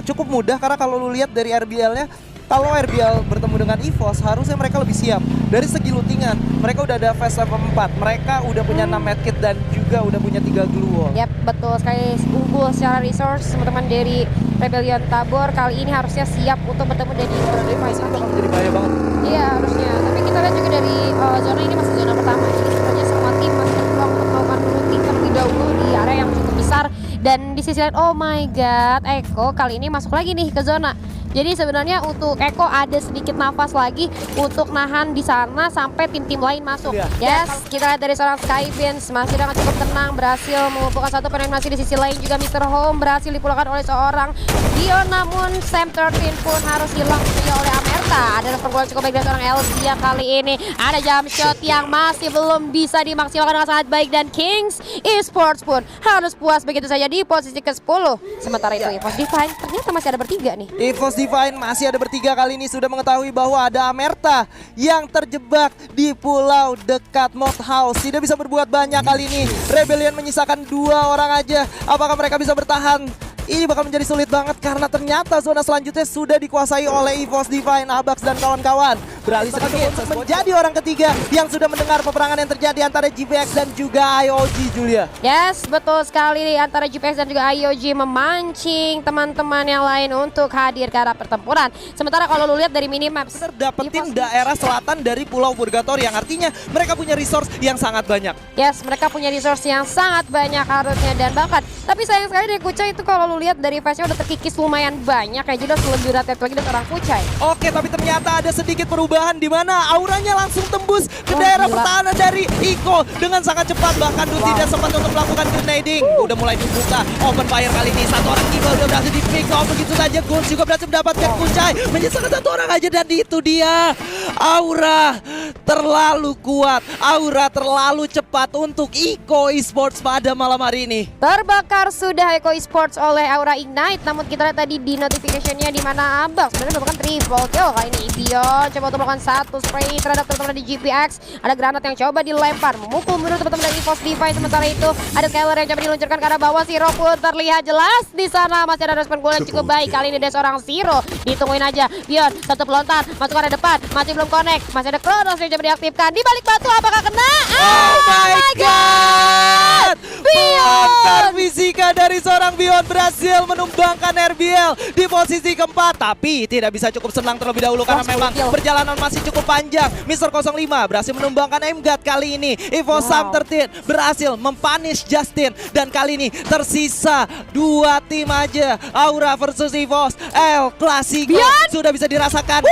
cukup mudah, karena kalau lu lihat dari RBL-nya, kalau RBL bertemu dengan EVOS harusnya mereka lebih siap dari segi lootingan. Mereka udah ada fast level 4, mereka udah punya 6 medkit dan juga udah punya 3 glue wall. Yap, betul sekali, unggul secara resource teman-teman dari Rebellion Tabor kali ini harusnya siap untuk bertemu dari Jadi bahaya banget. Iya harusnya, tapi kita lihat juga dari zona ini masih zona pertama, jadi sebenarnya semua tim masih berpeluang untuk melakukan looting terlebih dahulu di area yang cukup besar. Dan di sisi lain, oh my god, Eko kali ini masuk lagi nih ke zona. Jadi sebenarnya untuk Eko ada sedikit nafas lagi untuk nahan di sana sampai tim-tim lain masuk. Yes, kita lihat dari seorang Skybeams masih dengan cukup tenang berhasil mengumpulkan 1 penetrasi. Di sisi lain juga Mr. Home berhasil dipulangkan oleh seorang Dion, namun Sam 13 pun harus hilang oleh Amer. ternyata ada respon cukup baik dari seorang Elzia kali ini. Ada jump shot yang masih belum bisa dimaksimalkan dengan sangat baik dan Kings Esports pun harus puas begitu saja di posisi ke-10. Sementara itu EVOS Divine ternyata masih ada bertiga nih. EVOS Divine masih ada bertiga kali ini, sudah mengetahui bahwa ada Amerta yang terjebak di pulau dekat Mod House. Tidak bisa berbuat banyak kali ini. Rebellion menyisakan 2 orang aja. Apakah mereka bisa bertahan? Ini bakal menjadi sulit banget karena ternyata zona selanjutnya sudah dikuasai oleh EVOS Divine, Abax dan kawan-kawan. Beralih sedikit untuk menjadi orang ketiga yang sudah mendengar peperangan yang terjadi antara GPX dan juga IOG, Julia. Yes, betul sekali nih, antara GPX dan juga IOG memancing teman-teman yang lain untuk hadir ke arah pertempuran. Sementara kalau lu lihat dari minimaps, Dapetin daerah selatan dari Pulau Purgatory yang artinya mereka punya resource yang sangat banyak. yes, mereka punya resource yang sangat banyak harusnya dan bahkan. Tapi sayang sekali dari Kucai itu kalau lu lihat dari face-nya udah terkikis lumayan banyak ya, jadi harus lebih hati lagi dari orang Kucai. Oke, tapi ternyata ada sedikit perubahan di mana auranya langsung tembus ke daerah gila. pertahanan dari Iko dengan sangat cepat. Bahkan Dut tidak sempat untuk melakukan grenading. Udah mulai dibuka open fire kali ini. Satu orang Iko udah berhasil di pick off begitu saja. Gun juga berhasil mendapatkan Kucai. Menyisakan 1 orang aja dan itu dia. Aura terlalu kuat. Aura terlalu cepat untuk Iko Esports pada malam hari ini. Terbakar sudah Eko Esports oleh Aura Ignite, namun kita lihat tadi di notification-nya di mana Abax sebenarnya melakukan triple kill kali ini. Ibion coba untuk melakukan 1 spray terhadap teman-teman di GPX. Ada granat yang coba dilempar, memukul mundur teman-teman dari EVOS Divine. Sementara itu ada Skyler yang coba diluncurkan ke arah bawah. Zero pun terlihat jelas di sana. Masih ada respon gol yang cukup baik kali ini dari seorang Zero. Ditungguin aja. Bion satu pelontar masuk ke arah depan, masih belum connect. Masih ada Kronos yang coba diaktifkan di balik batu. Apakah kena? Oh my god! Bion! Pelontar fisika dari seorang Bion berhasil menumbangkan RBL di posisi keempat. Tapi tidak bisa cukup senang terlebih dahulu karena memang perjalanan masih cukup panjang. Mr. 05 berhasil menumbangkan MGUT kali ini. EVOS Sam 13 berhasil mempunish Justin. Dan kali ini tersisa 2 tim aja. Aura versus EVOS. El Clasico sudah bisa dirasakan.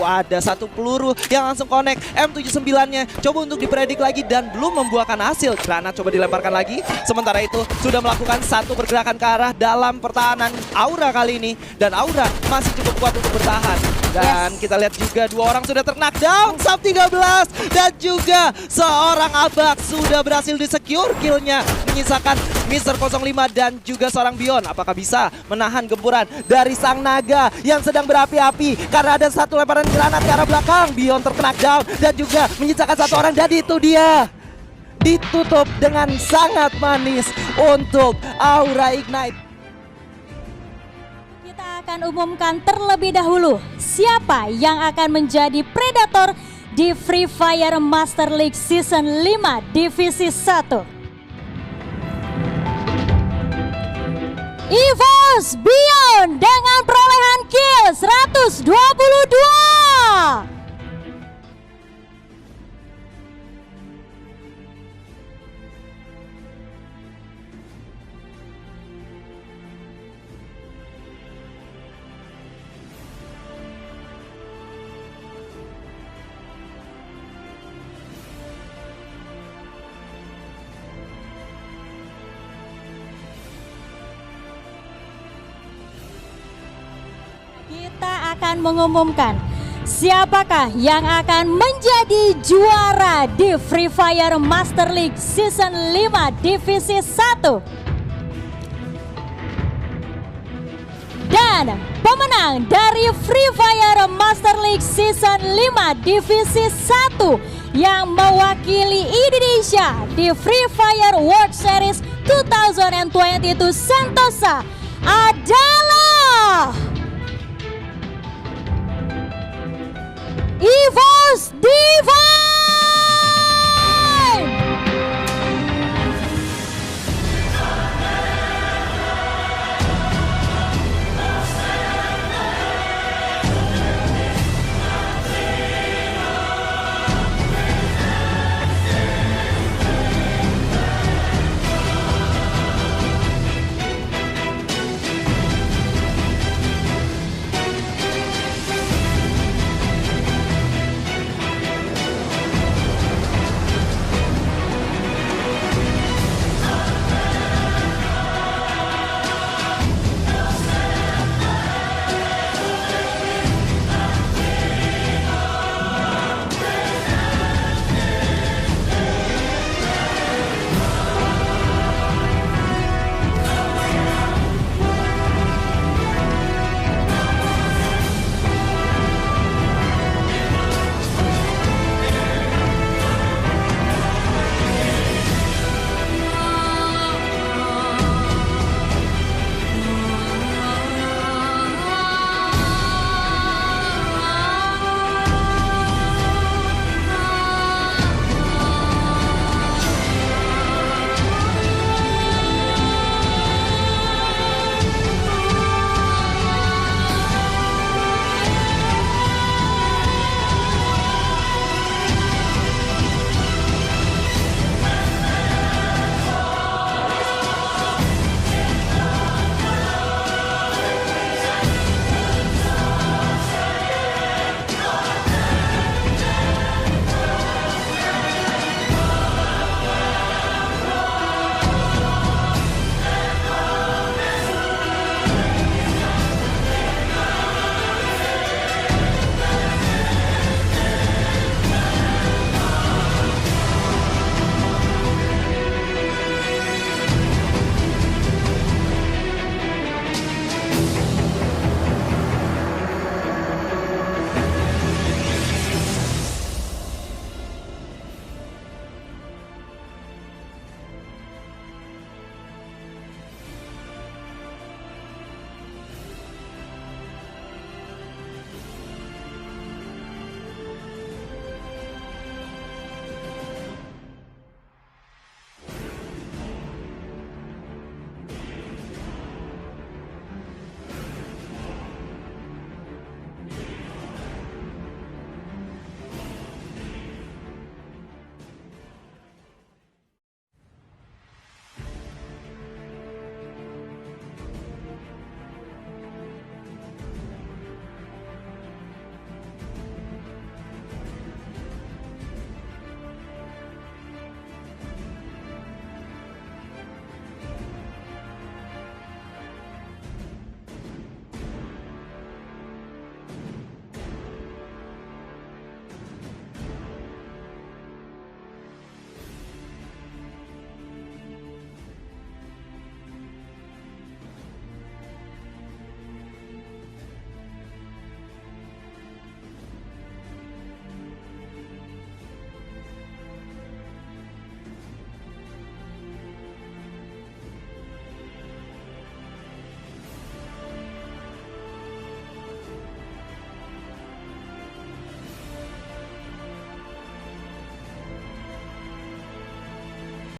Ada 1 peluru yang langsung connect. M79-nya coba untuk dipredik lagi dan belum membuahkan hasil. Granat coba dilemparkan lagi. Sementara itu sudah melakukan 1 pergerakan ke arah dalam pertahanan Aura kali ini. Dan Aura masih cukup kuat untuk bertahan. Dan kita lihat juga 2 orang sudah knockdown. Sam 13 dan juga seorang Abax sudah berhasil di-secure killnya. Menyisakan Mr. 05 dan juga seorang Bion. Apakah bisa menahan gempuran dari sang naga yang sedang berapi-api. Karena ada 1 lemparan granat ke arah belakang. Bion terknockdown dan juga menyisakan 1 orang. Dan itu dia. Ditutup dengan sangat manis untuk Aura Ignite. Kita akan umumkan terlebih dahulu siapa yang akan menjadi predator di Free Fire Master League Season 5 Divisi 1. EVOS Bion dengan perolehan kill 122. Kita akan mengumumkan siapakah yang akan menjadi juara di Free Fire Master League Season 5 Divisi 1. Dan pemenang dari Free Fire Master League Season 5 Divisi 1 yang mewakili Indonesia di Free Fire World Series 2022 Sentosa adalah EVOS Divine.